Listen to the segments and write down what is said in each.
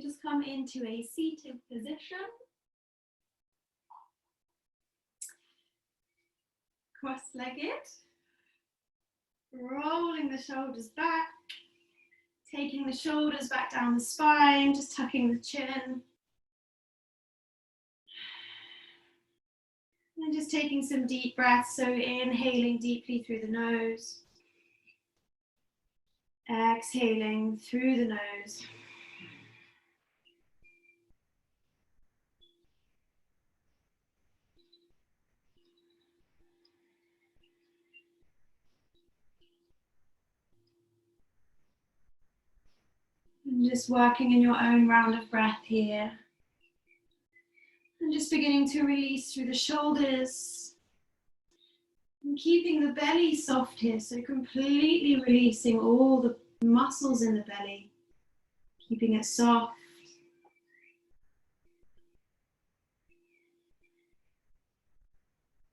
just come into a seated position. Cross-legged. Rolling the shoulders back. Taking the shoulders back down the spine, just tucking the chin. And just taking some deep breaths, so inhaling deeply through the nose. Exhaling through the nose. And just working in your own round of breath here. And just beginning to release through the shoulders. And keeping the belly soft here, so completely releasing all the muscles in the belly. Keeping it soft.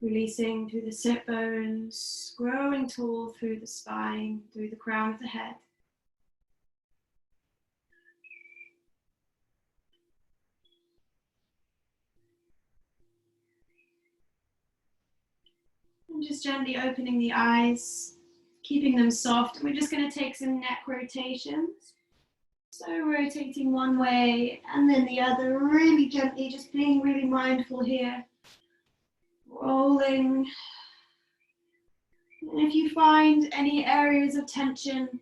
Releasing through the sit bones, growing tall through the spine, through the crown of the head. And just gently opening the eyes, keeping them soft. We're just going to take some neck rotations. So rotating one way and then the other, really gently, just being really mindful here. Rolling. And if you find any areas of tension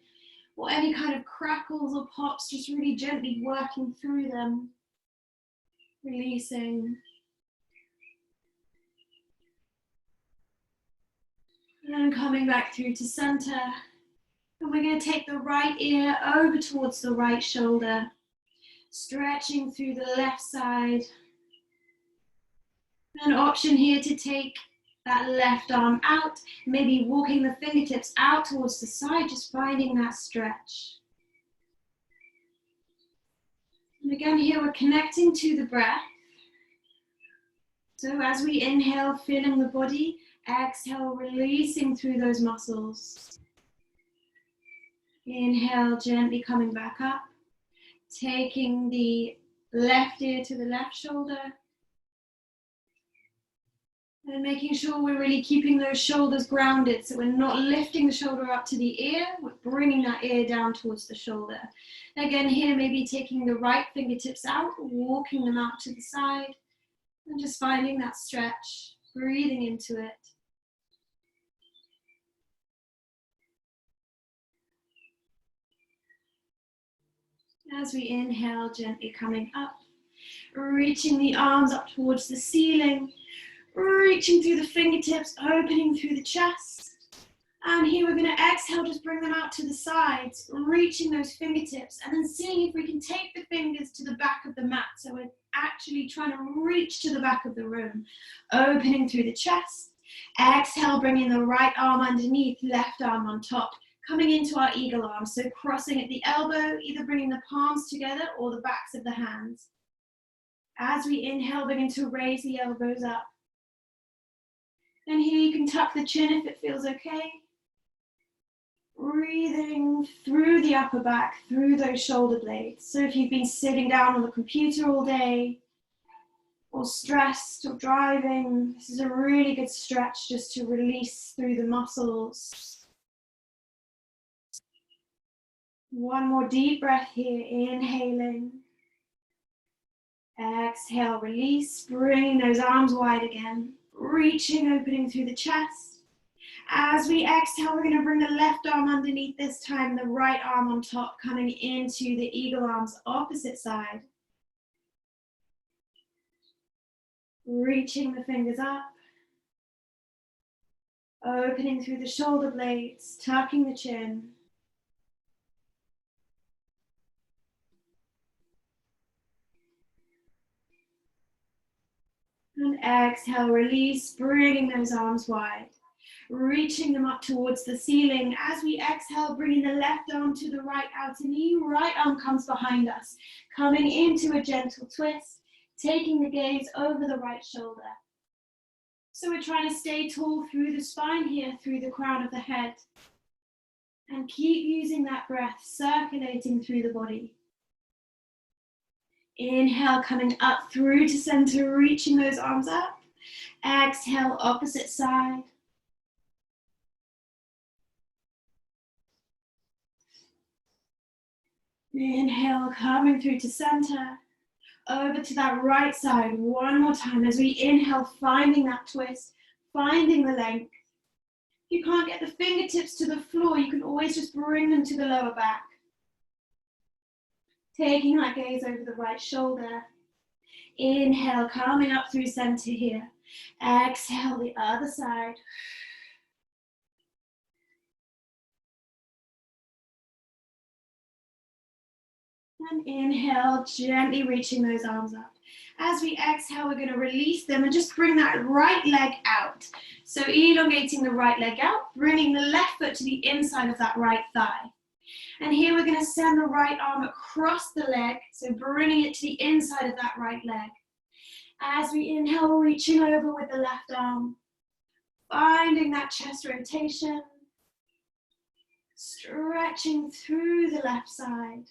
or any kind of crackles or pops, just really gently working through them. Releasing. And coming back through to center. And we're going to take the right ear over towards the right shoulder. Stretching through the left side. An option here to take that left arm out, maybe walking the fingertips out towards the side, just finding that stretch. And again here we're connecting to the breath. So as we inhale, feeling the body, exhale, releasing through those muscles. Inhale, gently coming back up, taking the left ear to the left shoulder. And making sure we're really keeping those shoulders grounded, so we're not lifting the shoulder up to the ear, we're bringing that ear down towards the shoulder. Again here, maybe taking the right fingertips out, walking them out to the side, and just finding that stretch, breathing into it. As we inhale, gently coming up, reaching the arms up towards the ceiling, reaching through the fingertips, opening through the chest. And here we're going to exhale, just bring them out to the sides, reaching those fingertips, and then seeing if we can take the fingers to the back of the mat. So we're actually trying to reach to the back of the room, opening through the chest. Exhale, bringing the right arm underneath, left arm on top, coming into our eagle arm. So crossing at the elbow, either bringing the palms together or the backs of the hands. As we inhale, begin to raise the elbows up. And here you can tuck the chin if it feels okay. Breathing through the upper back, through those shoulder blades. So if you've been sitting down on the computer all day, or stressed or driving, this is a really good stretch just to release through the muscles. One more deep breath here, inhaling. Exhale, release, bringing those arms wide again. Reaching, opening through the chest. As we exhale, we're going to bring the left arm underneath this time, the right arm on top, coming into the eagle arms, opposite side. Reaching the fingers up. Opening through the shoulder blades, tucking the chin. And exhale, release, bringing those arms wide. Reaching them up towards the ceiling. As we exhale, bringing the left arm to the right outer knee, right arm comes behind us. Coming into a gentle twist, taking the gaze over the right shoulder. So we're trying to stay tall through the spine here, through the crown of the head. And keep using that breath, circulating through the body. Inhale, coming up through to center, reaching those arms up. Exhale, opposite side. Inhale, coming through to center. Over to that right side, one more time as we inhale, finding that twist, finding the length. If you can't get the fingertips to the floor, you can always just bring them to the lower back. Taking that gaze over the right shoulder. Inhale, coming up through center here. Exhale, the other side. And inhale, gently reaching those arms up. As we exhale, we're going to release them and just bring that right leg out. So elongating the right leg out, bringing the left foot to the inside of that right thigh. And here we're going to send the right arm across the leg, so bringing it to the inside of that right leg. As we inhale, reaching over with the left arm, finding that chest rotation, stretching through the left side.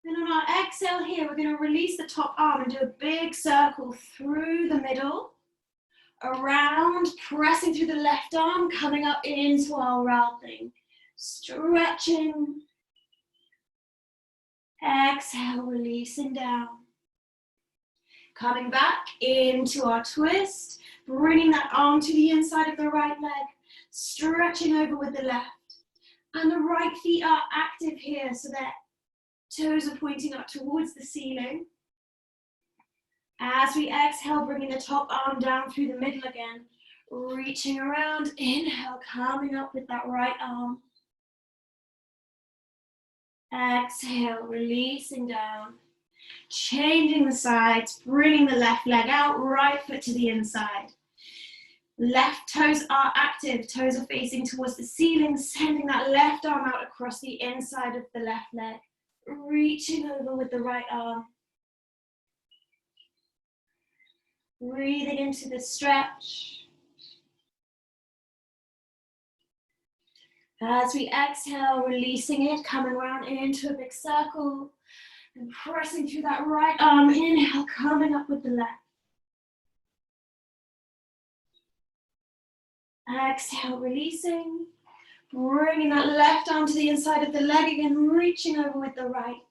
And on our exhale here, we're going to release the top arm and do a big circle through the middle, around, pressing through the left arm, coming up into our round thing. Stretching. Exhale, releasing down. Coming back into our twist, bringing that arm to the inside of the right leg, stretching over with the left. And the right feet are active here so that toes are pointing up towards the ceiling. As we exhale, bringing the top arm down through the middle again, reaching around, inhale, coming up with that right arm. Exhale, releasing down, changing the sides, bringing the left leg out, right foot to the inside. Left toes are active, toes are facing towards the ceiling, sending that left arm out across the inside of the left leg. Reaching over with the right arm. Breathing into the stretch. As we exhale, releasing it, coming around into a big circle and pressing through that right arm. Inhale, coming up with the left. Exhale, releasing. Bringing that left arm to the inside of the leg again, reaching over with the right.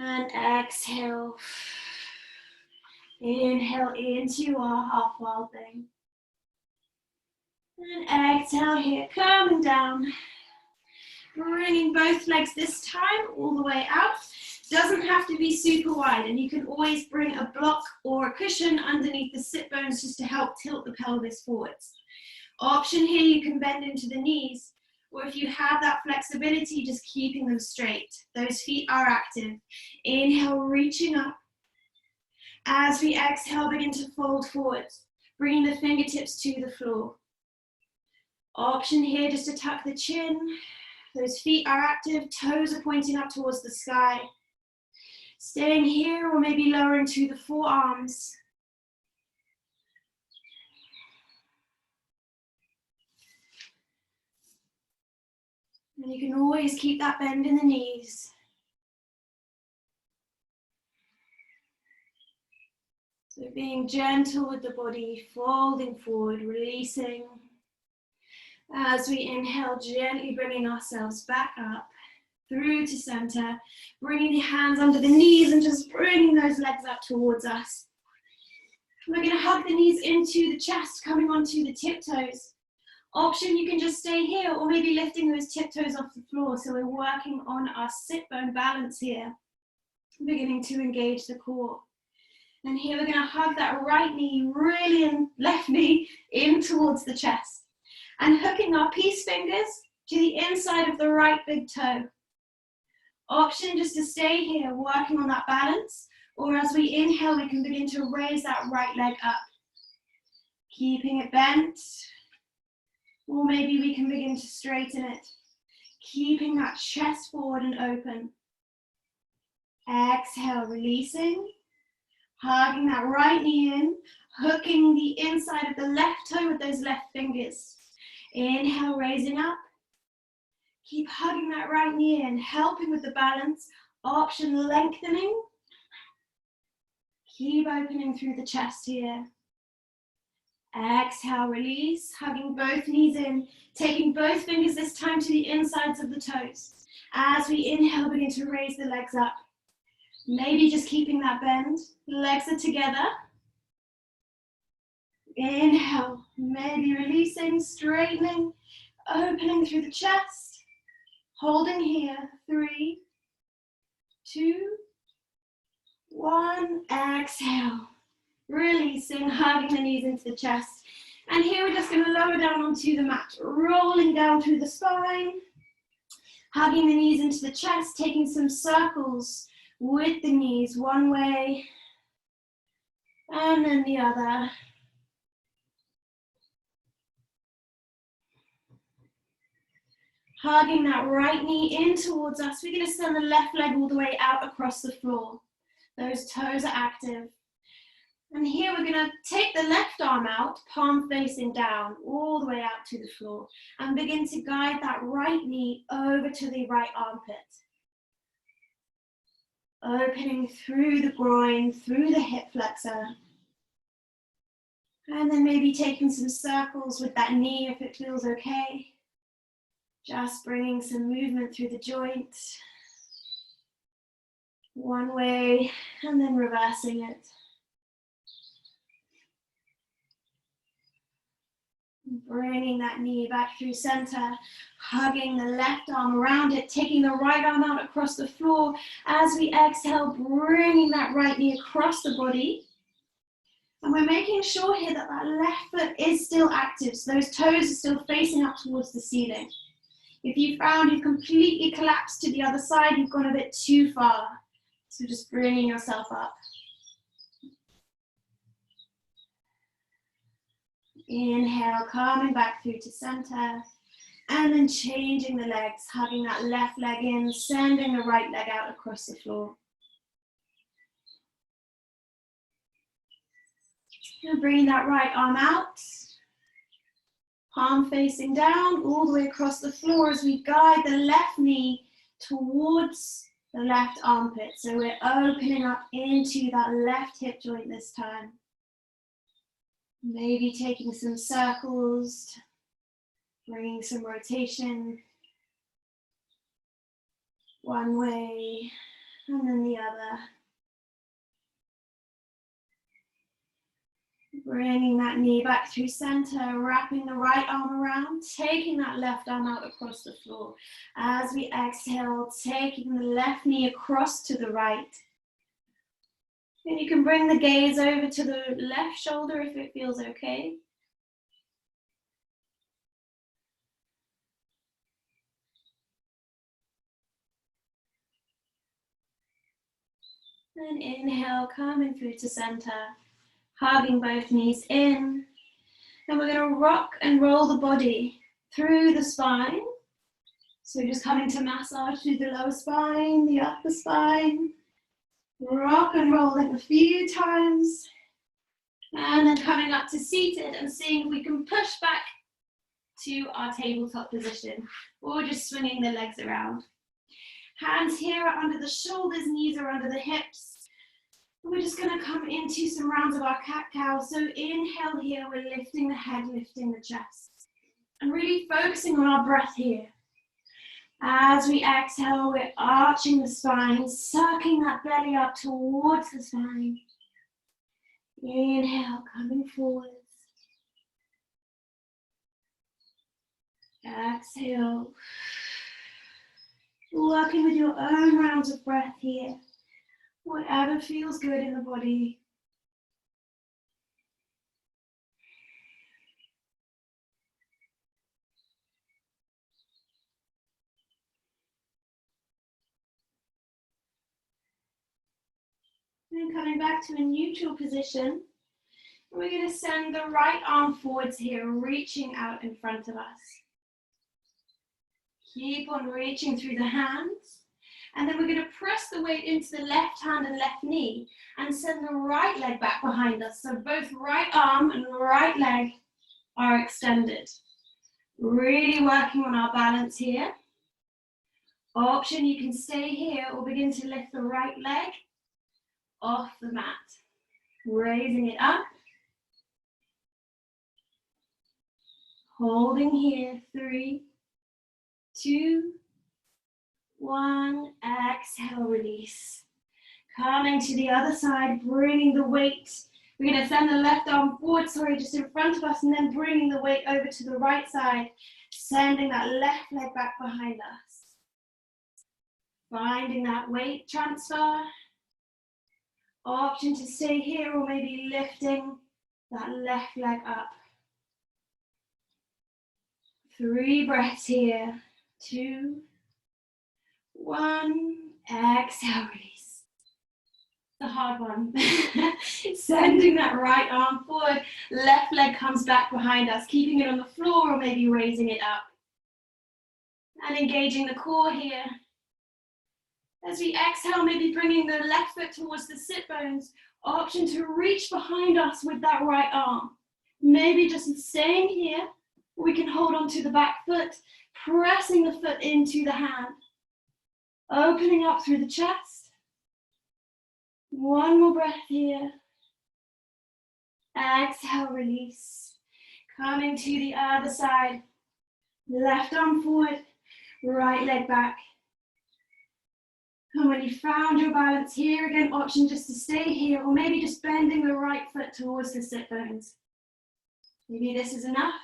And exhale. Inhale into our half wild thing. And exhale here, coming down. Bringing both legs this time all the way out. Doesn't have to be super wide, and you can always bring a block or a cushion underneath the sit bones just to help tilt the pelvis forwards. Option here, you can bend into the knees, or if you have that flexibility, just keeping them straight. Those feet are active. Inhale, reaching up. As we exhale, begin to fold forwards, bringing the fingertips to the floor. Option here, just to tuck the chin. Those feet are active, toes are pointing up towards the sky. Staying here or maybe lowering to the forearms. And you can always keep that bend in the knees. So being gentle with the body, folding forward, releasing. As we inhale, gently bringing ourselves back up. Through to center, bringing the hands under the knees and just bringing those legs up towards us. We're going to hug the knees into the chest, coming onto the tiptoes. Option, you can just stay here or maybe lifting those tiptoes off the floor. So we're working on our sit bone balance here, beginning to engage the core. And here we're going to hug that right knee really and left knee in towards the chest. And hooking our peace fingers to the inside of the right big toe. Option just to stay here, working on that balance, or as we inhale, we can begin to raise that right leg up. Keeping it bent, or maybe we can begin to straighten it. Keeping that chest forward and open. Exhale, releasing. Hugging that right knee in, hooking the inside of the left toe with those left fingers. Inhale, raising up. Keep hugging that right knee in, helping with the balance. Option lengthening. Keep opening through the chest here. Exhale, release, hugging both knees in, taking both fingers this time to the insides of the toes. As we inhale, begin to raise the legs up. Maybe just keeping that bend. Legs are together. Inhale, maybe releasing, straightening, opening through the chest. Holding here, 3, 2, 1. Exhale. Releasing, hugging the knees into the chest. And here we're just going to lower down onto the mat, rolling down through the spine, hugging the knees into the chest, taking some circles with the knees, one way and then the other. Hugging that right knee in towards us. We're going to send the left leg all the way out across the floor. Those toes are active. And here we're going to take the left arm out, palm facing down, all the way out to the floor. And begin to guide that right knee over to the right armpit. Opening through the groin, through the hip flexor. And then maybe taking some circles with that knee if it feels okay. Just bringing some movement through the joint. One way, and then reversing it. Bringing that knee back through center, hugging the left arm around it, taking the right arm out across the floor. As we exhale, bringing that right knee across the body. And we're making sure here that that left foot is still active, so those toes are still facing up towards the ceiling. If you found you've completely collapsed to the other side, you've gone a bit too far. So just bringing yourself up. Inhale, coming back through to center. And then changing the legs, hugging that left leg in, sending the right leg out across the floor. And bring that right arm out. Palm facing down, all the way across the floor as we guide the left knee towards the left armpit. So we're opening up into that left hip joint this time. Maybe taking some circles, bringing some rotation. One way and then the other. Bringing that knee back through center, wrapping the right arm around, taking that left arm out across the floor. As we exhale, taking the left knee across to the right. And you can bring the gaze over to the left shoulder if it feels okay. And inhale, coming through to center. Hugging both knees in. And we're going to rock and roll the body through the spine. So we're just coming to massage through the lower spine, the upper spine. Rock and roll it a few times. And then coming up to seated and seeing if we can push back to our tabletop position. Or just swinging the legs around. Hands here are under the shoulders, knees are under the hips. We're just going to come into some rounds of our cat-cow. So inhale here, we're lifting the head, lifting the chest. And really focusing on our breath here. As we exhale, we're arching the spine, sucking that belly up towards the spine. Inhale, coming forwards. Exhale. Working with your own rounds of breath here. Whatever feels good in the body. And coming back to a neutral position, we're going to send the right arm forwards here, reaching out in front of us. Keep on reaching through the hands. And then we're going to press the weight into the left hand and left knee and send the right leg back behind us. So both right arm and right leg are extended. Really working on our balance here. Option, you can stay here or begin to lift the right leg off the mat. Raising it up. Holding here, 3, 2, 1. Exhale, release. Coming to the other side, bringing the weight. We're going to send the left arm forward, just in front of us, and then bringing the weight over to the right side, sending that left leg back behind us. Finding that weight transfer. Option to stay here or maybe lifting that left leg up. 3 breaths here. 2, 1. Exhale, release. The hard one. Sending that right arm forward. Left leg comes back behind us, keeping it on the floor or maybe raising it up. And engaging the core here. As we exhale, maybe bringing the left foot towards the sit bones. Option to reach behind us with that right arm. Maybe just staying here. We can hold on to the back foot, pressing the foot into the hand. Opening up through the chest. 1 more breath here. Exhale, release. Coming to the other side. Left arm forward, right leg back. And when you found your balance here, again, option just to stay here, or maybe just bending the right foot towards the sit bones. Maybe this is enough,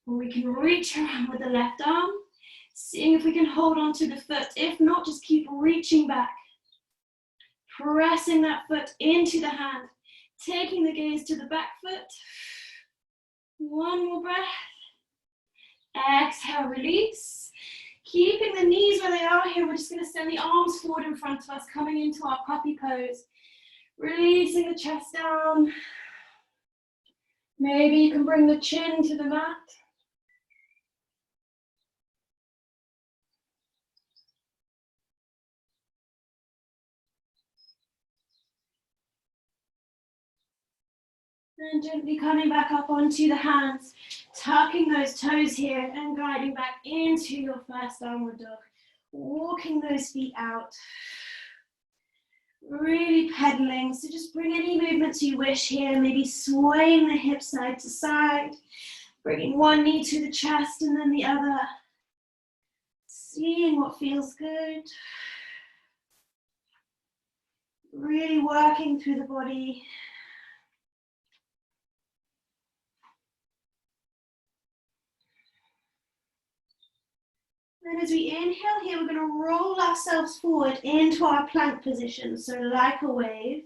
or we can reach around with the left arm, seeing if we can hold on to the foot. If not, just keep reaching back. Pressing that foot into the hand, taking the gaze to the back foot. 1 more breath. Exhale, release. Keeping the knees where they are here, we're just going to send the arms forward in front of us, coming into our puppy pose. Releasing the chest down. Maybe you can bring the chin to the mat. And gently coming back up onto the hands, tucking those toes here and gliding back into your first downward dog. Walking those feet out. Really pedaling, so just bring any movements you wish here, maybe swaying the hips side to side, bringing one knee to the chest and then the other. Seeing what feels good. Really working through the body. And as we inhale here, we're going to roll ourselves forward into our plank position. So like a wave.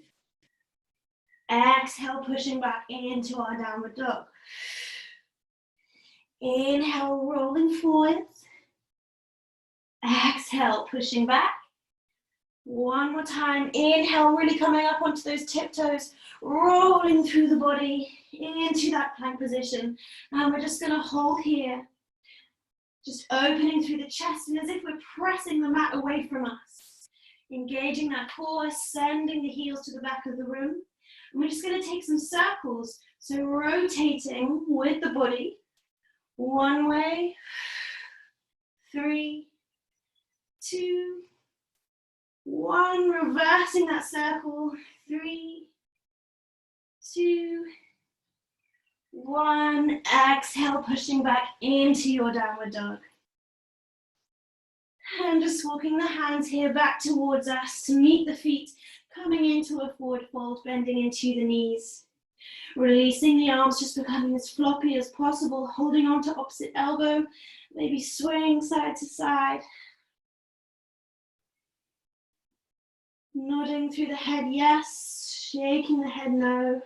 Exhale, pushing back into our downward dog. Inhale, rolling forwards. Exhale, pushing back. 1 more time. Inhale, really coming up onto those tiptoes. Rolling through the body into that plank position. And we're just going to hold here. Just opening through the chest, and as if we're pressing the mat away from us. Engaging that core, sending the heels to the back of the room. And we're just going to take some circles. So rotating with the body. 1 way. 3, 2, 1. Reversing that circle. 3, 2, 1. Exhale, pushing back into your downward dog. And just walking the hands here back towards us to meet the feet, coming into a forward fold, bending into the knees. Releasing the arms, just becoming as floppy as possible, holding on to opposite elbow, maybe swaying side to side. Nodding through the head, yes. Shaking the head, no.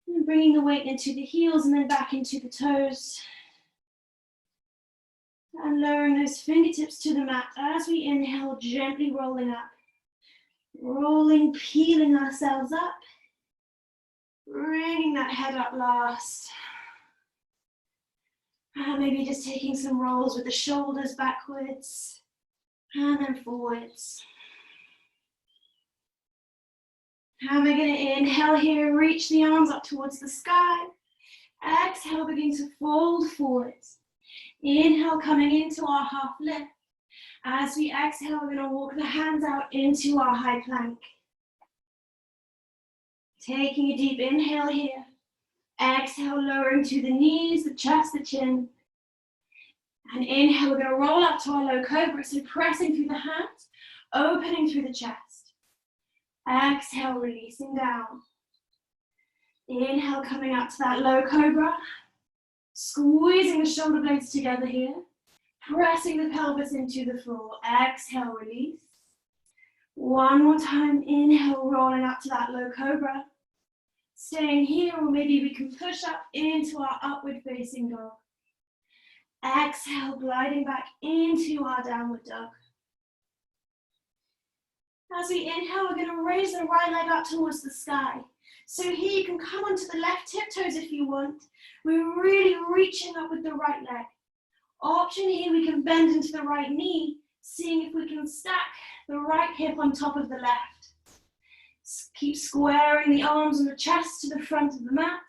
And bringing the weight into the heels and then back into the toes. And lowering those fingertips to the mat as we inhale, gently rolling up. Rolling, peeling ourselves up. Bringing that head up last. And maybe just taking some rolls with the shoulders backwards and then forwards. And we're going to inhale here, reach the arms up towards the sky. Exhale, begin to fold forwards. Inhale, coming into our half lift. As we exhale, we're going to walk the hands out into our high plank. Taking a deep inhale here. Exhale, lowering to the knees, the chest, the chin. And inhale, we're going to roll up to our low cobra. So pressing through the hands, opening through the chest. Exhale, releasing down. Inhale, coming up to that low cobra. Squeezing the shoulder blades together here. Pressing the pelvis into the floor. Exhale, release. One more time. Inhale, rolling up to that low cobra. Staying here, or maybe we can push up into our upward facing dog. Exhale, gliding back into our downward dog. As we inhale, we're going to raise the right leg up towards the sky. So here you can come onto the left tiptoes if you want. We're really reaching up with the right leg. Option here, we can bend into the right knee, seeing if we can stack the right hip on top of the left. Keep squaring the arms and the chest to the front of the mat.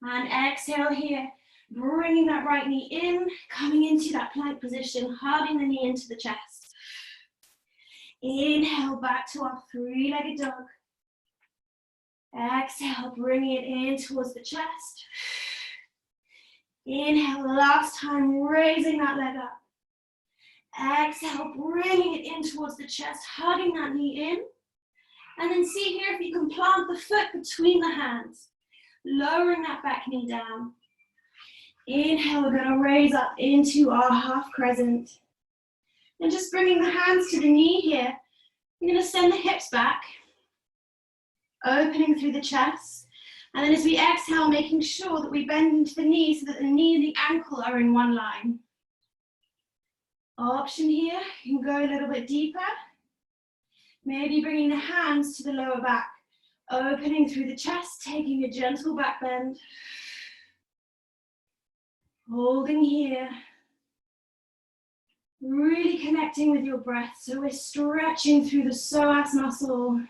And exhale here, bringing that right knee in, coming into that plank position, hugging the knee into the chest. Inhale, back to our three-legged dog. Exhale, bringing it in towards the chest. Inhale, last time, raising that leg up. Exhale, bringing it in towards the chest, hugging that knee in. And then see here if you can plant the foot between the hands, lowering that back knee down. Inhale, we're going to raise up into our half crescent. And just bringing the hands to the knee here, we're going to send the hips back, opening through the chest. And then as we exhale, making sure that we bend into the knee so that the knee and the ankle are in one line. Option here, you can go a little bit deeper. Maybe bringing the hands to the lower back, opening through the chest, taking a gentle back bend. Holding here. Really connecting with your breath. So we're stretching through the psoas muscle,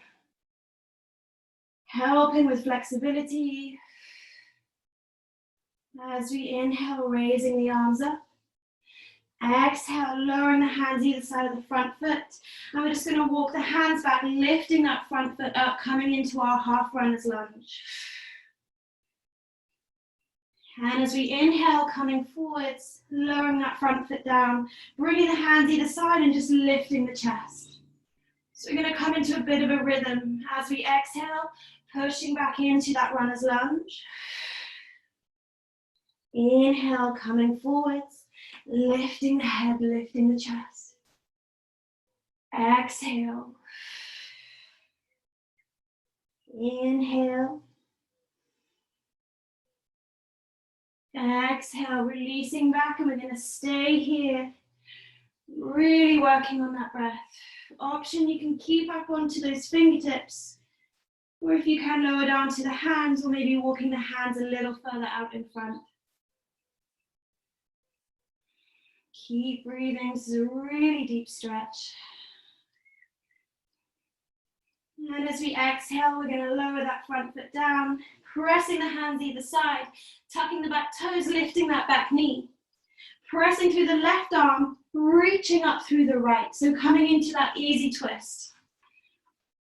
helping with flexibility. As we inhale, raising the arms up. Exhale, lowering the hands either side of the front foot. And we're just going to walk the hands back, lifting that front foot up, coming into our half runner's lunge. And as we inhale, coming forwards, lowering that front foot down, bringing the hands either side and just lifting the chest. So we're going to come into a bit of a rhythm. As we exhale, pushing back into that runner's lunge. Inhale, coming forwards. Lifting the head, lifting the chest. Exhale. Inhale. Exhale, releasing back, and we're going to stay here. Really working on that breath. Option, you can keep up onto those fingertips. Or if you can, lower down to the hands, or maybe walking the hands a little further out in front. Keep breathing, this is a really deep stretch. And as we exhale, we're going to lower that front foot down, pressing the hands either side, tucking the back toes, lifting that back knee. Pressing through the left arm, reaching up through the right, so coming into that easy twist.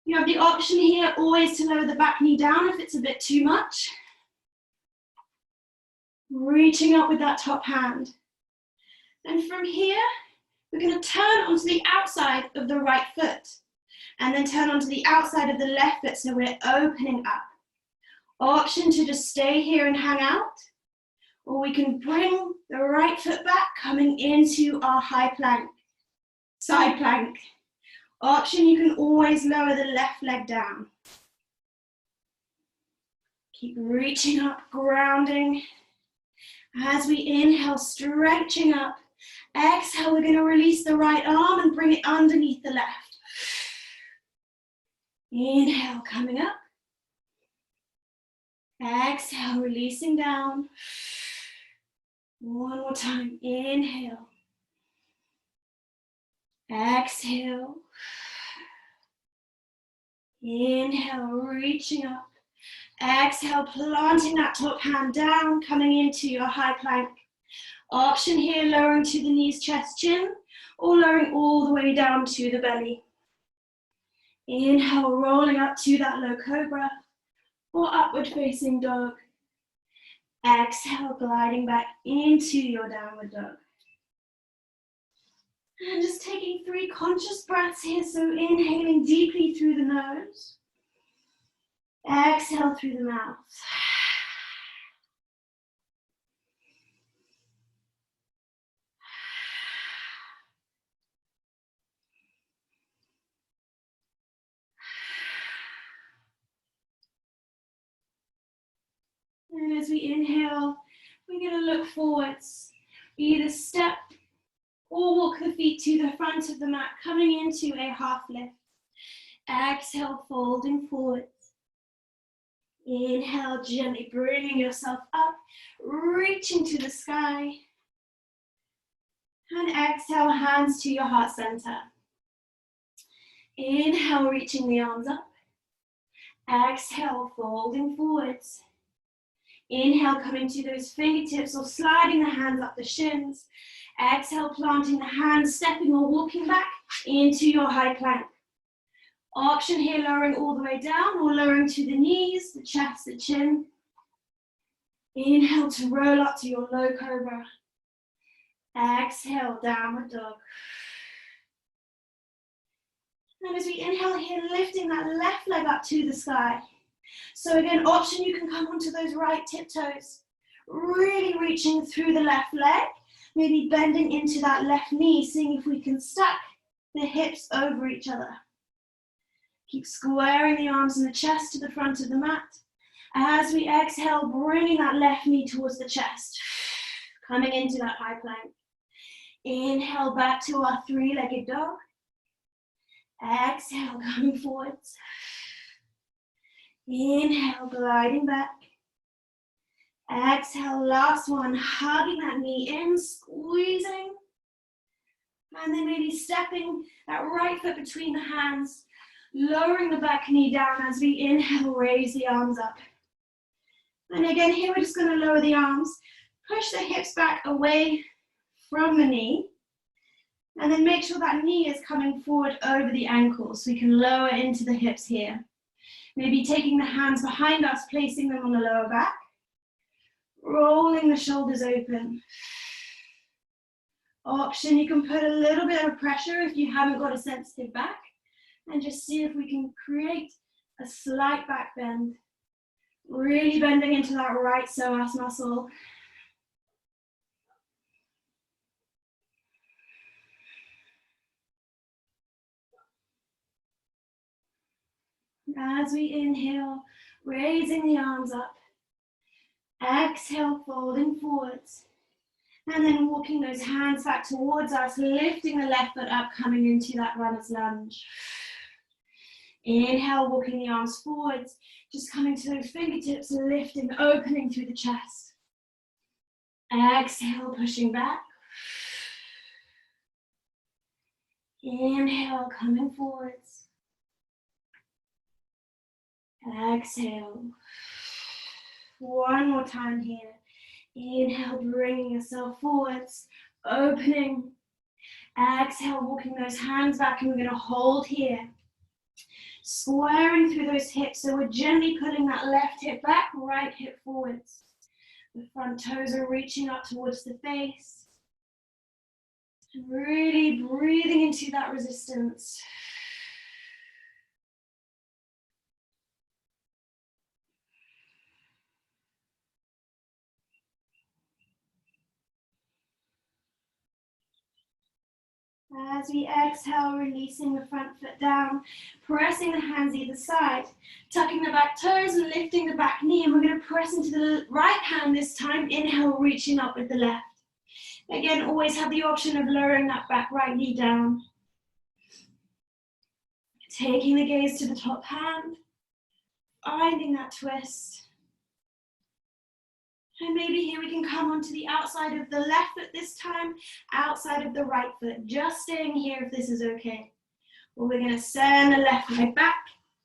You have the option here always to lower the back knee down if it's a bit too much. Reaching up with that top hand. And from here, we're going to turn onto the outside of the right foot. And then turn onto the outside of the left foot, so we're opening up. Option to just stay here and hang out. Or we can bring the right foot back, coming into our high plank, side plank. Option, you can always lower the left leg down. Keep reaching up, grounding. As we inhale, stretching up. Exhale, we're going to release the right arm and bring it underneath the left. Inhale, coming up. Exhale, releasing down. One more time, inhale. Exhale. Inhale, reaching up. Exhale, planting that top hand down, coming into your high plank. Option here, lowering to the knees, chest, chin, or lowering all the way down to the belly. Inhale, rolling up to that low cobra or upward facing dog. Exhale, gliding back into your downward dog. And just taking 3 conscious breaths here, so inhaling deeply through the nose. Exhale through the mouth. And as we inhale, we're going to look forwards. Either step or walk the feet to the front of the mat, coming into a half lift. Exhale, folding forwards. Inhale, gently bringing yourself up, reaching to the sky. And exhale, hands to your heart center. Inhale, reaching the arms up. Exhale, folding forwards. Inhale, coming to those fingertips or sliding the hands up the shins. Exhale, planting the hands, stepping or walking back into your high plank. Option here, lowering all the way down or lowering to the knees, the chest, the chin. Inhale to roll up to your low cobra. Exhale, downward dog. And as we inhale here, lifting that left leg up to the sky. So again, option, you can come onto those right tiptoes, really reaching through the left leg, maybe bending into that left knee, seeing if we can stack the hips over each other. Keep squaring the arms and the chest to the front of the mat. As we exhale, bringing that left knee towards the chest, coming into that high plank. Inhale back to our 3-legged dog. Exhale, coming forwards. Inhale, gliding back. Exhale, last one, hugging that knee in, squeezing. And then maybe stepping that right foot between the hands, lowering the back knee down as we inhale, raise the arms up. And again, here we're just going to lower the arms, push the hips back away from the knee, and then make sure that knee is coming forward over the ankles, so we can lower into the hips here. Maybe taking the hands behind us, placing them on the lower back, rolling the shoulders open. Option, you can put a little bit of pressure if you haven't got a sensitive back, and just see if we can create a slight back bend. Really bending into that right psoas muscle. As we inhale, raising the arms up. Exhale, folding forwards. And then walking those hands back towards us, lifting the left foot up, coming into that runner's lunge. Inhale, walking the arms forwards, just coming to those fingertips, lifting, opening through the chest. Exhale, pushing back. Inhale, coming forwards. Exhale. One more time here. Inhale, bringing yourself forwards, opening. Exhale, walking those hands back, and we're going to hold here. Squaring through those hips, so we're gently pulling that left hip back, right hip forwards. The front toes are reaching up towards the face. And really breathing into that resistance. As we exhale, releasing the front foot down, pressing the hands either side, tucking the back toes and lifting the back knee, and we're going to press into the right hand this time. Inhale, reaching up with the left. Again, always have the option of lowering that back right knee down. Taking the gaze to the top hand, finding that twist. And maybe here we can come onto the outside of the left foot this time, outside of the right foot. Just staying here if this is okay. Well, we're going to send the left leg back,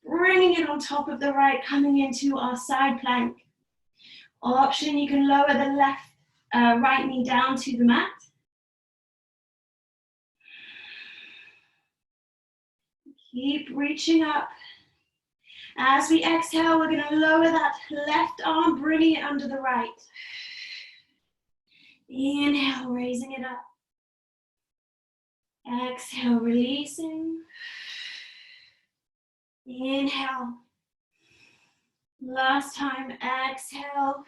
bringing it on top of the right, coming into our side plank. Option, you can lower the left right knee down to the mat. Keep reaching up. As we exhale, we're going to lower that left arm, bringing it under the right. Inhale, raising it up. Exhale, releasing. Inhale. Last time, exhale.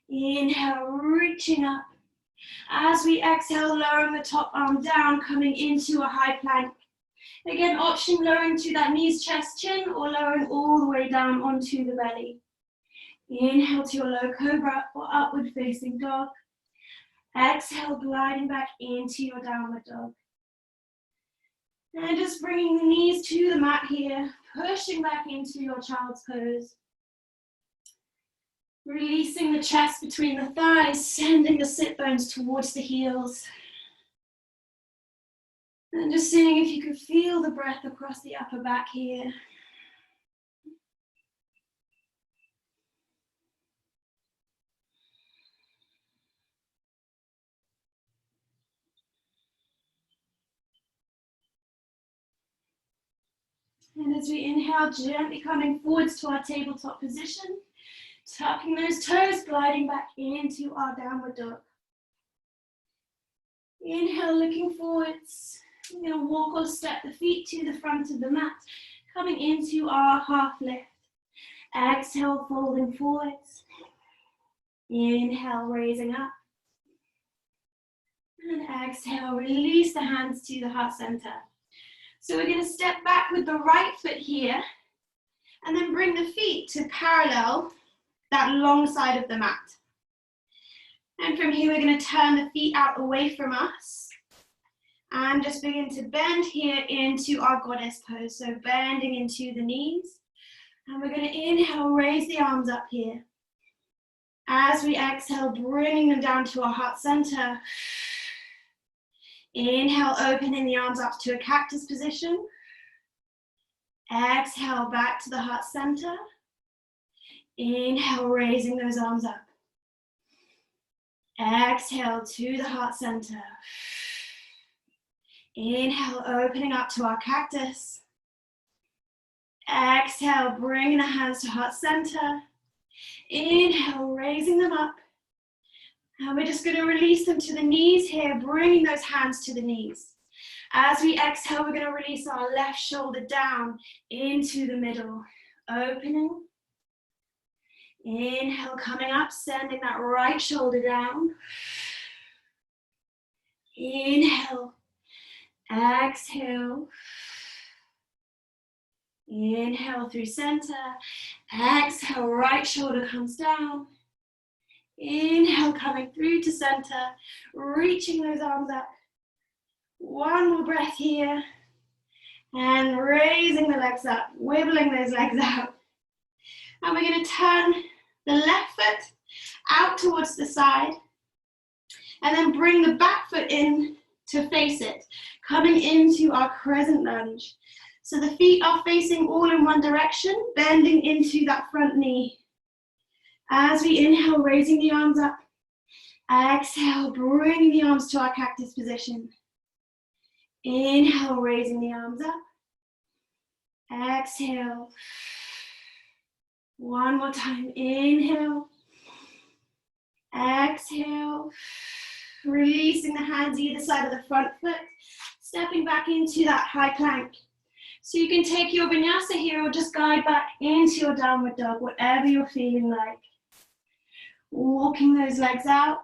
Inhale, reaching up. As we exhale, lowering the top arm down, coming into a high plank. Again, option lowering to that knees, chest, chin, or lowering all the way down onto the belly. Inhale to your low cobra or upward facing dog. Exhale, gliding back into your downward dog. And just bringing the knees to the mat here, pushing back into your child's pose. Releasing the chest between the thighs, sending the sit bones towards the heels. And just seeing if you can feel the breath across the upper back here. And as we inhale, gently coming forwards to our tabletop position, tucking those toes, gliding back into our downward dog. Inhale, looking forwards. We're going to walk or step the feet to the front of the mat, coming into our half lift. Exhale, folding forwards. Inhale, raising up. And exhale, release the hands to the heart center. So we're going to step back with the right foot here, and then bring the feet to parallel that long side of the mat. And from here, we're going to turn the feet out away from us. And just begin to bend here into our goddess pose. So bending into the knees. And we're going to inhale, raise the arms up here. As we exhale, bringing them down to our heart center. Inhale, opening the arms up to a cactus position. Exhale, back to the heart center. Inhale, raising those arms up. Exhale to the heart center. Inhale, opening up to our cactus. Exhale, bringing the hands to heart center. Inhale, raising them up. And we're just going to release them to the knees here, bringing those hands to the knees. As we exhale, we're going to release our left shoulder down into the middle. Opening. Inhale, coming up, sending that right shoulder down. Inhale. Exhale. Inhale through center. Exhale, right shoulder comes down. Inhale, coming through to center, reaching those arms up. One more breath here. And raising the legs up, wibbling those legs out. And we're going to turn the left foot out towards the side. And then bring the back foot in to face it, coming into our crescent lunge. So the feet are facing all in one direction, bending into that front knee. As we inhale, raising the arms up. Exhale, bringing the arms to our cactus position. Inhale, raising the arms up. Exhale. One more time. Inhale. Exhale. Releasing the hands either side of the front foot. Stepping back into that high plank. So you can take your vinyasa here or just guide back into your downward dog, whatever you're feeling like. Walking those legs out.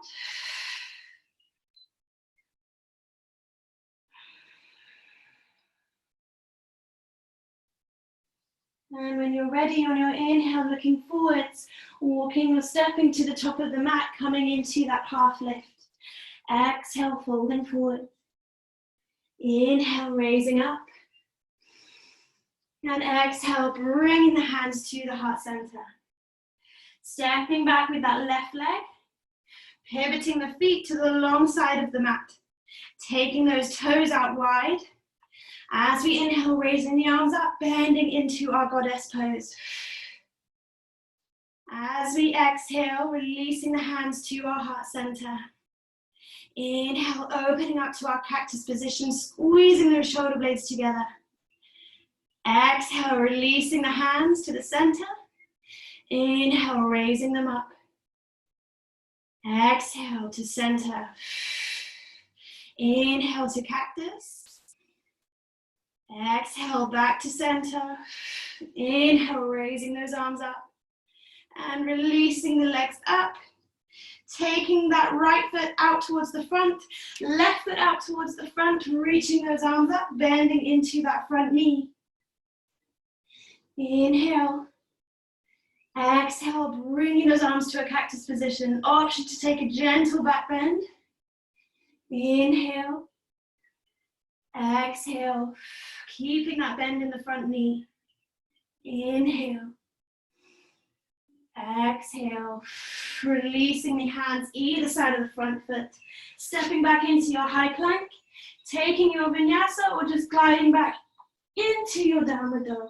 And when you're ready on your inhale, looking forwards, walking or stepping to the top of the mat, coming into that half lift. Exhale, folding forward. Inhale, raising up. And exhale, bringing the hands to the heart center. Stepping back with that left leg. Pivoting the feet to the long side of the mat. Taking those toes out wide. As we inhale, raising the arms up, bending into our goddess pose. As we exhale, releasing the hands to our heart center. Inhale, opening up to our cactus position, squeezing those shoulder blades together. Exhale, releasing the hands to the center. Inhale, raising them up. Exhale to center. Inhale to cactus. Exhale back to center. Inhale, raising those arms up. And releasing the legs up. Taking that right foot out towards the front. Left foot out towards the front. Reaching those arms up. Bending into that front knee. Inhale. Exhale, bringing those arms to a cactus position. Option to take a gentle back bend. Inhale. Exhale. Keeping that bend in the front knee. Inhale. Exhale. Releasing the hands either side of the front foot. Stepping back into your high plank. Taking your vinyasa or just gliding back into your downward dog.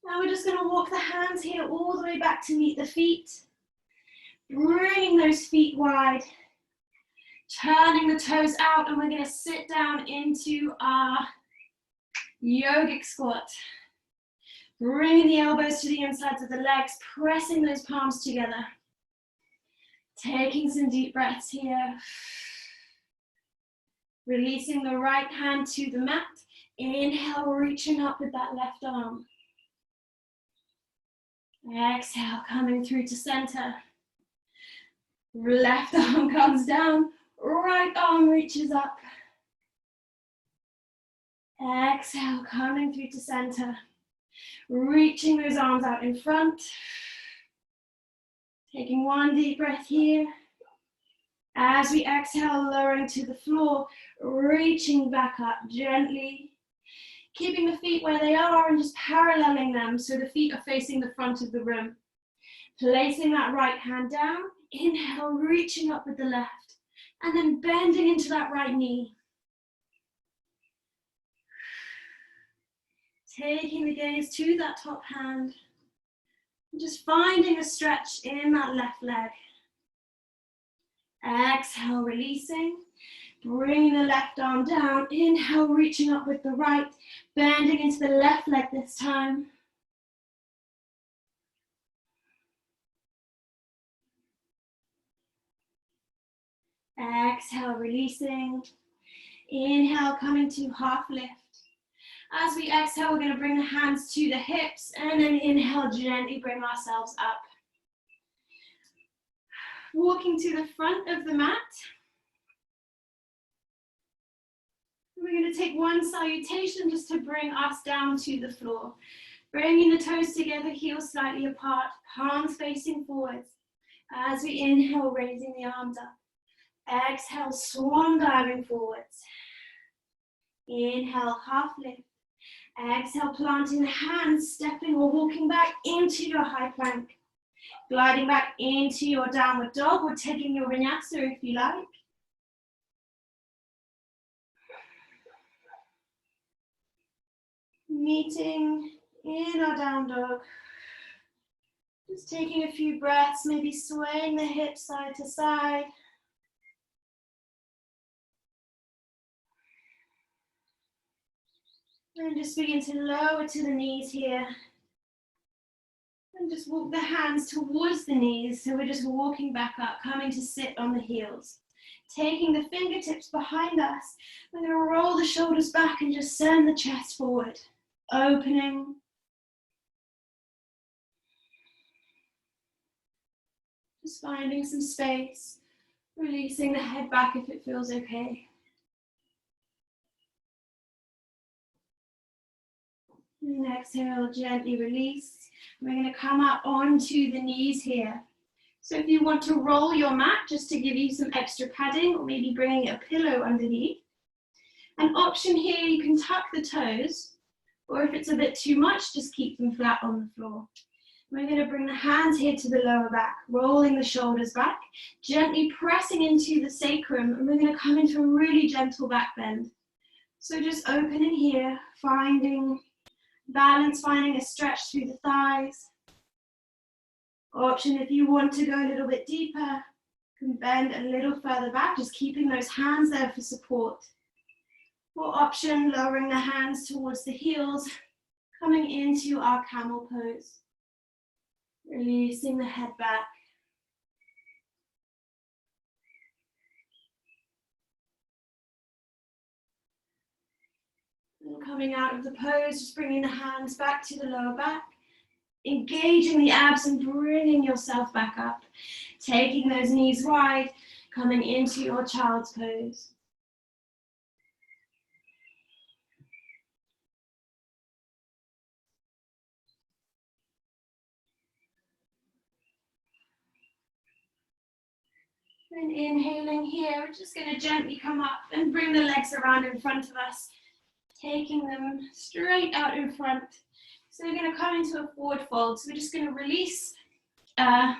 Now we're just going to walk the hands here all the way back to meet the feet. Bringing those feet wide. Turning the toes out, and we're going to sit down into our yogic squat. Bringing the elbows to the insides of the legs, pressing those palms together. Taking some deep breaths here. Releasing the right hand to the mat. Inhale, reaching up with that left arm. Exhale, coming through to center. Left arm comes down, right arm reaches up. Exhale, coming through to center. Reaching those arms out in front. Taking one deep breath here. As we exhale, lowering to the floor, reaching back up gently. Keeping the feet where they are and just paralleling them so the feet are facing the front of the room. Placing that right hand down, inhale, reaching up with the left, and then bending into that right knee. Taking the gaze to that top hand, and just finding a stretch in that left leg. Exhale, releasing. Bringing the left arm down, inhale, reaching up with the right, bending into the left leg this time. Exhale, releasing. Inhale, coming to half lift. As we exhale, we're going to bring the hands to the hips, and then inhale, gently bring ourselves up. Walking to the front of the mat. We're going to take one salutation just to bring us down to the floor. Bringing the toes together, heels slightly apart, palms facing forwards. As we inhale, raising the arms up. Exhale, swan diving forwards. Inhale, half lift. Exhale, planting the hands, stepping or walking back into your high plank. Gliding back into your downward dog or taking your vinyasa if you like. Meeting in our down dog. Just taking a few breaths, maybe swaying the hips side to side. And just begin to lower to the knees here. And just walk the hands towards the knees. So we're just walking back up, coming to sit on the heels. Taking the fingertips behind us. We're going to roll the shoulders back and just send the chest forward. Opening. Just finding some space. Releasing the head back if it feels okay. And exhale, gently release. We're going to come up onto the knees here. So if you want to roll your mat just to give you some extra padding, or maybe bringing a pillow underneath. An option here, you can tuck the toes. Or if it's a bit too much, just keep them flat on the floor. We're going to bring the hands here to the lower back, rolling the shoulders back, gently pressing into the sacrum, and we're going to come into a really gentle back bend. So just opening here, finding balance, finding a stretch through the thighs. Option if you want to go a little bit deeper, you can bend a little further back, just keeping those hands there for support. Or option, lowering the hands towards the heels, coming into our camel pose. Releasing the head back. And coming out of the pose, just bringing the hands back to the lower back. Engaging the abs and bringing yourself back up. Taking those knees wide, coming into your child's pose. And inhaling here, we're just going to gently come up and bring the legs around in front of us, taking them straight out in front. So we're going to come into a forward fold. So we're just going to release the,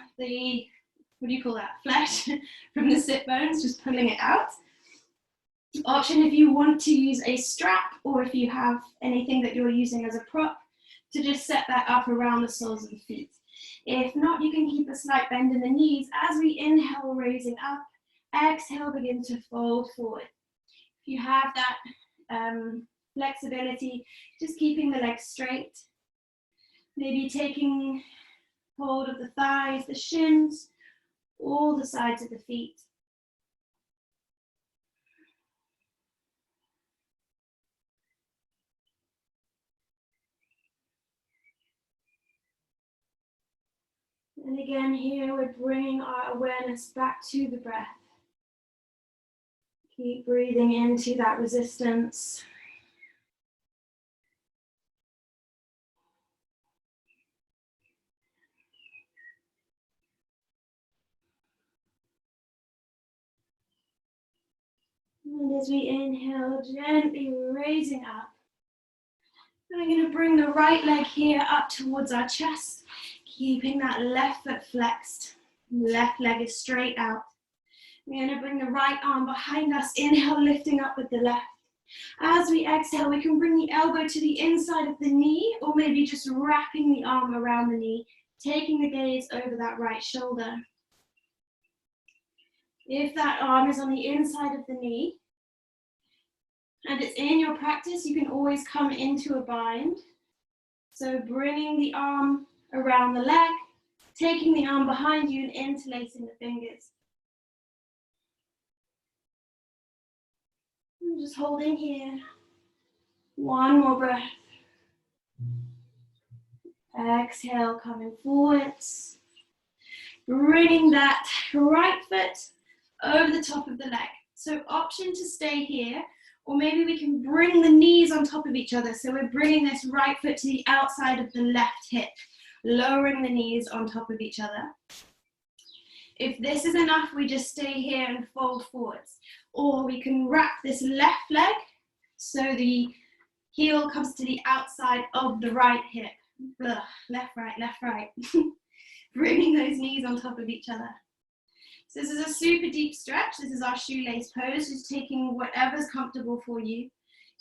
what do you call that, flesh from the sit bones, just pulling it out. Option if you want to use a strap or if you have anything that you're using as a prop to just set that up around the soles of the feet. If not, you can keep a slight bend in the knees as we inhale, raising up. Exhale, begin to fold forward. If you have that flexibility, just keeping the legs straight. Maybe taking hold of the thighs, the shins, all the sides of the feet. And again here, we're bringing our awareness back to the breath. Keep breathing into that resistance. And as we inhale, gently raising up. We're going to bring the right leg here up towards our chest, keeping that left foot flexed. Left leg is straight out. We're going to bring the right arm behind us, inhale, lifting up with the left. As we exhale, we can bring the elbow to the inside of the knee, or maybe just wrapping the arm around the knee, taking the gaze over that right shoulder. If that arm is on the inside of the knee, and it's in your practice, you can always come into a bind. So bringing the arm around the leg, taking the arm behind you and interlacing the fingers. And just holding here. One more breath. Exhale, coming forwards. Bringing that right foot over the top of the leg. So option to stay here, or maybe we can bring the knees on top of each other. So we're bringing this right foot to the outside of the left hip, lowering the knees on top of each other. If this is enough, we just stay here and fold forwards. Or we can wrap this left leg so the heel comes to the outside of the right hip. Left, right, left, right. Bringing those knees on top of each other. So this is a super deep stretch. This is our shoelace pose, just taking whatever's comfortable for you.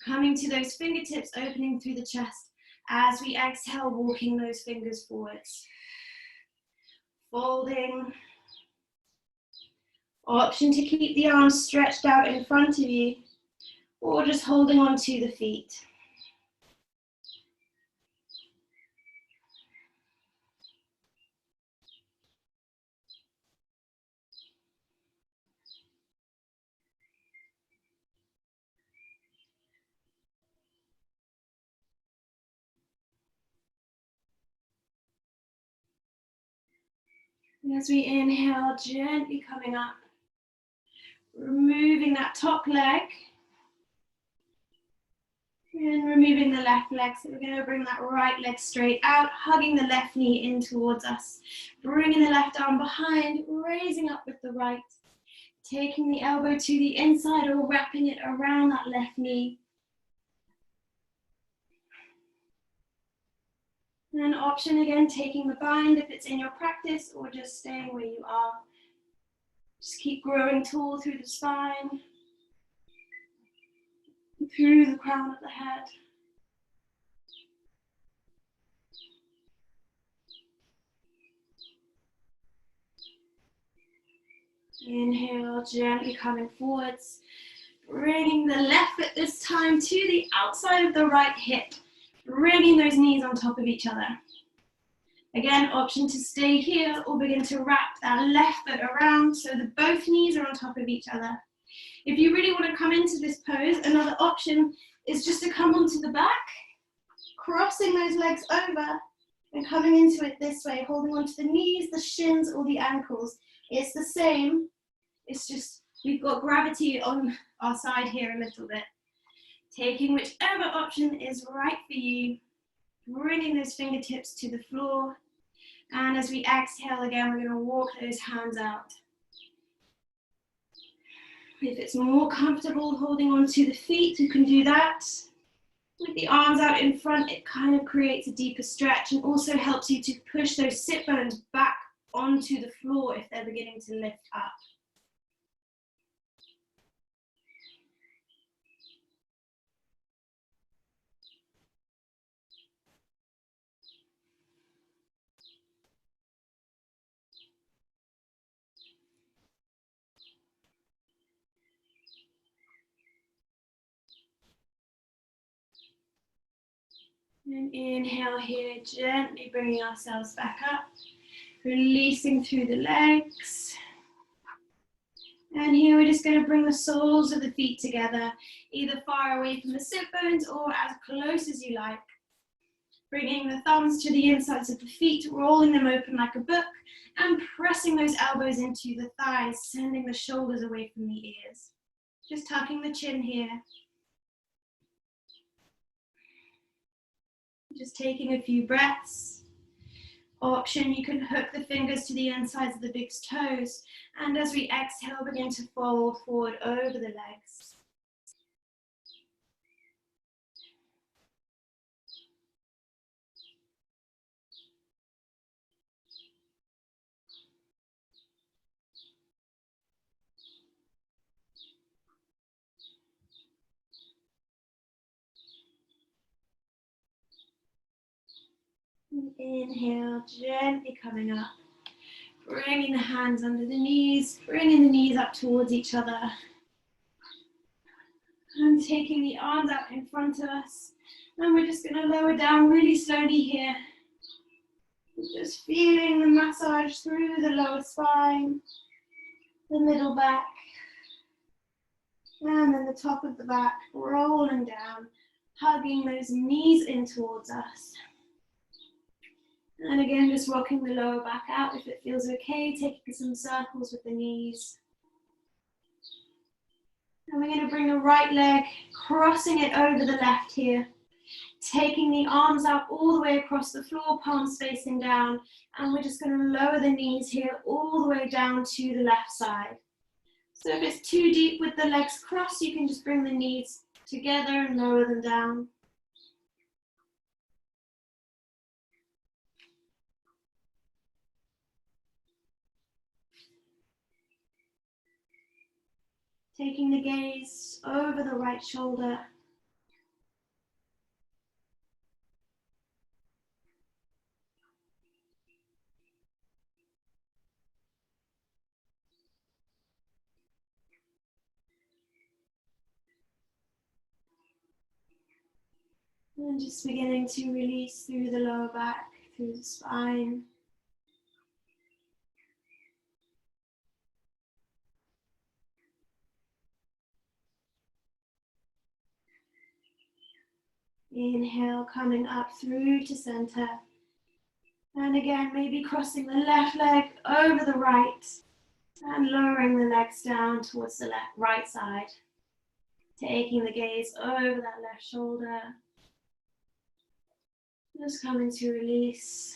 Coming to those fingertips, opening through the chest. As we exhale, walking those fingers forwards. Folding. Option to keep the arms stretched out in front of you, or just holding on to the feet. And as we inhale, gently coming up, removing that top leg, and removing the left leg. So we're going to bring that right leg straight out, hugging the left knee in towards us, bringing the left arm behind, raising up with the right, taking the elbow to the inside or wrapping it around that left knee. And option again, taking the bind if it's in your practice, or just staying where you are. Just keep growing tall through the spine. through the crown of the head. Inhale, gently coming forwards. Bringing the left foot this time to the outside of the right hip. Bringing those knees on top of each other. Again, option to stay here or begin to wrap that left foot around so that both knees are on top of each other. If you really want to come into this pose, another option is just to come onto the back, crossing those legs over and coming into it this way, holding onto the knees, the shins, or the ankles. It's the same, it's just we've got gravity on our side here a little bit. Taking whichever option is right for you, bringing those fingertips to the floor. And as we exhale again, we're going to walk those hands out. If it's more comfortable holding onto the feet, you can do that. With the arms out in front, it kind of creates a deeper stretch and also helps you to push those sit bones back onto the floor if they're beginning to lift up. And inhale here, gently bringing ourselves back up, releasing through the legs. And here we're just going to bring the soles of the feet together, either far away from the sit bones or as close as you like. Bringing the thumbs to the insides of the feet, rolling them open like a book, and pressing those elbows into the thighs, sending the shoulders away from the ears. Just tucking the chin here. Just taking a few breaths. Option, you can hook the fingers to the insides of the big toes, and as we exhale, begin to fold forward over the legs. Inhale, gently coming up, bringing the hands under the knees, bringing the knees up towards each other, and taking the arms out in front of us. And we're just going to lower down really slowly here, just feeling the massage through the lower spine, the middle back, and then the top of the back, rolling down, hugging those knees in towards us. And again, just rocking the lower back out if it feels okay, taking some circles with the knees. And we're going to bring the right leg, crossing it over the left here. Taking the arms out all the way across the floor, palms facing down. And we're just going to lower the knees here all the way down to the left side. So if it's too deep with the legs crossed, you can just bring the knees together and lower them down. Taking the gaze over the right shoulder. And just beginning to release through the lower back, through the spine. Inhale, coming up through to center. And again, maybe crossing the left leg over the right and lowering the legs down towards the right side. Taking the gaze over that left shoulder. Just coming to release.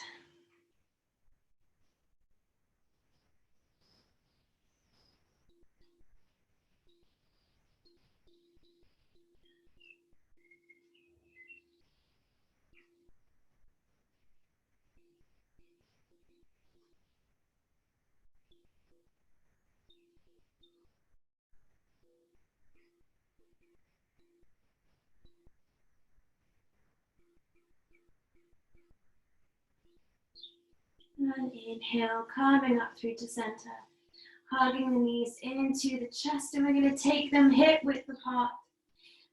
And inhale, coming up through to center. Hugging the knees into the chest, and we're going to take them hip width apart.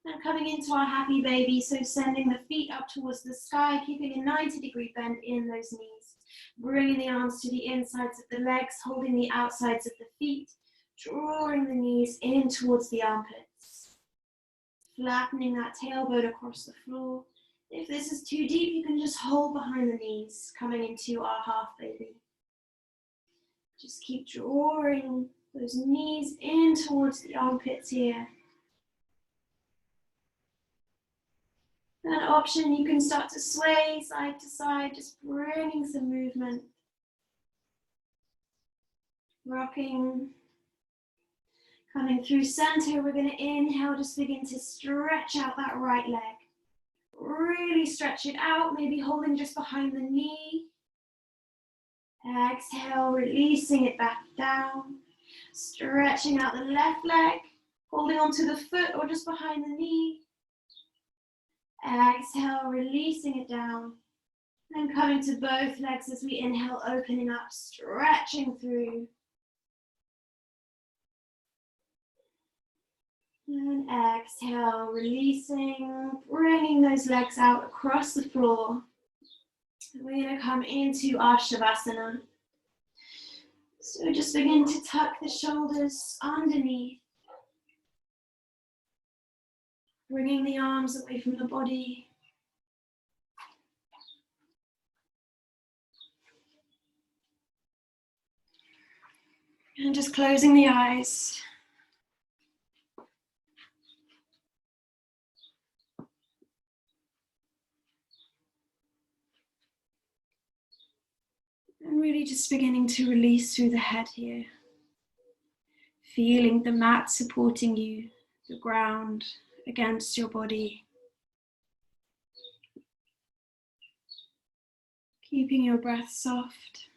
And coming into our happy baby, so sending the feet up towards the sky, keeping a 90-degree bend in those knees. Bringing the arms to the insides of the legs, holding the outsides of the feet, drawing the knees in towards the armpits. Flattening that tailbone across the floor. If this is too deep, you can just hold behind the knees, coming into our half baby. Just keep drawing those knees in towards the armpits here. An option, you can start to sway side to side, just bringing some movement. Rocking. Coming through center, we're going to inhale, just begin to stretch out that right leg. Really stretch it out, maybe holding just behind the knee. Exhale, releasing it back down. Stretching out the left leg, holding onto the foot or just behind the knee. Exhale, releasing it down. And coming to both legs as we inhale, opening up, stretching through. And exhale, releasing, bringing those legs out across the floor. And we're going to come into our Shavasana. So just begin to tuck the shoulders underneath. Bringing the arms away from the body. And just closing the eyes. And really just beginning to release through the head here. Feeling the mat supporting you, the ground against your body. Keeping your breath soft.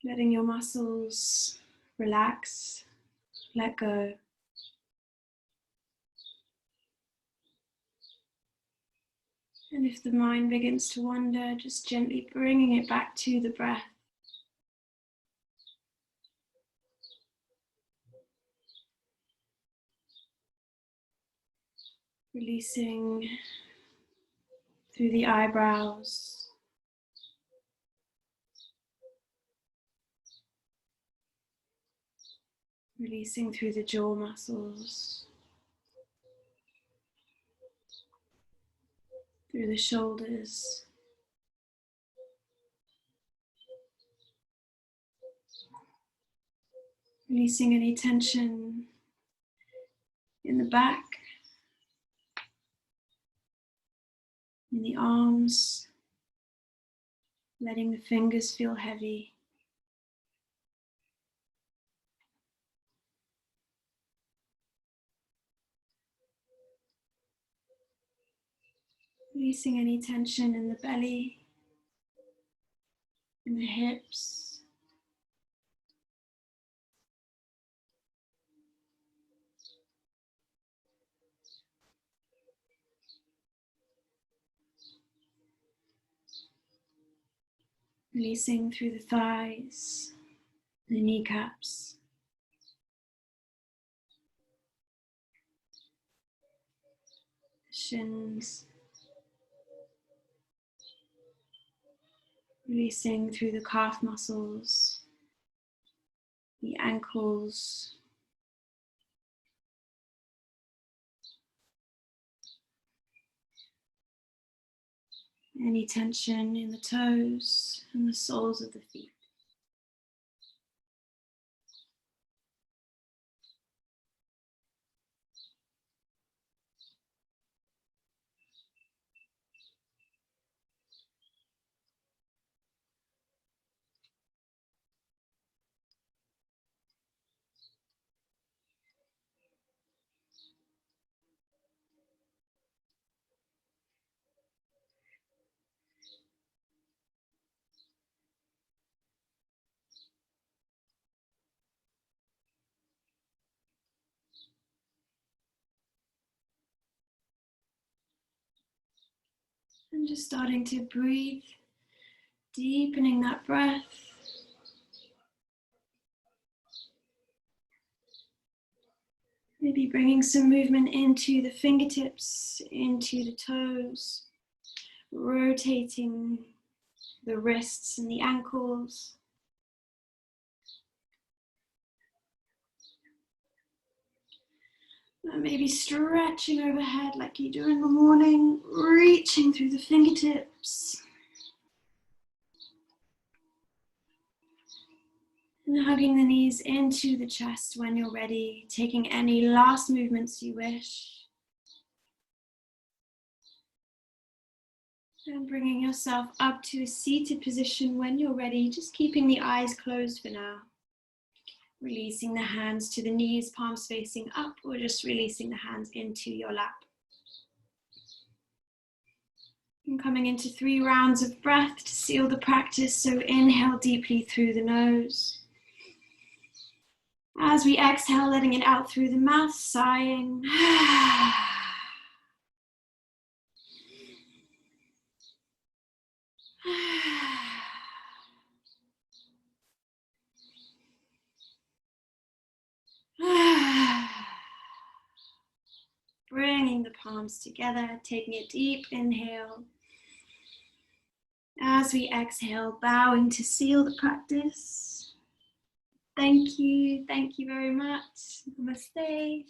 Letting your muscles relax, let go. And if the mind begins to wander, just gently bringing it back to the breath. Releasing through the eyebrows. Releasing through the jaw muscles. Through the shoulders. Releasing any tension in the back, in the arms, letting the fingers feel heavy. Releasing any tension in the belly, in the hips. Releasing through the thighs, the kneecaps. The shins. Releasing through the calf muscles, the ankles. Any tension in the toes and the soles of the feet. And just starting to breathe, deepening that breath. Maybe bringing some movement into the fingertips, into the toes, rotating the wrists and the ankles. And maybe stretching overhead like you do in the morning, reaching through the fingertips. And hugging the knees into the chest when you're ready, taking any last movements you wish. And bringing yourself up to a seated position when you're ready, just keeping the eyes closed for now. Releasing the hands to the knees, palms facing up, or just releasing the hands into your lap. And coming into 3 rounds of breath to seal the practice, so inhale deeply through the nose. As we exhale, letting it out through the mouth, sighing. Bringing the palms together, taking a deep inhale. As we exhale, bowing to seal the practice. Thank you very much. Namaste.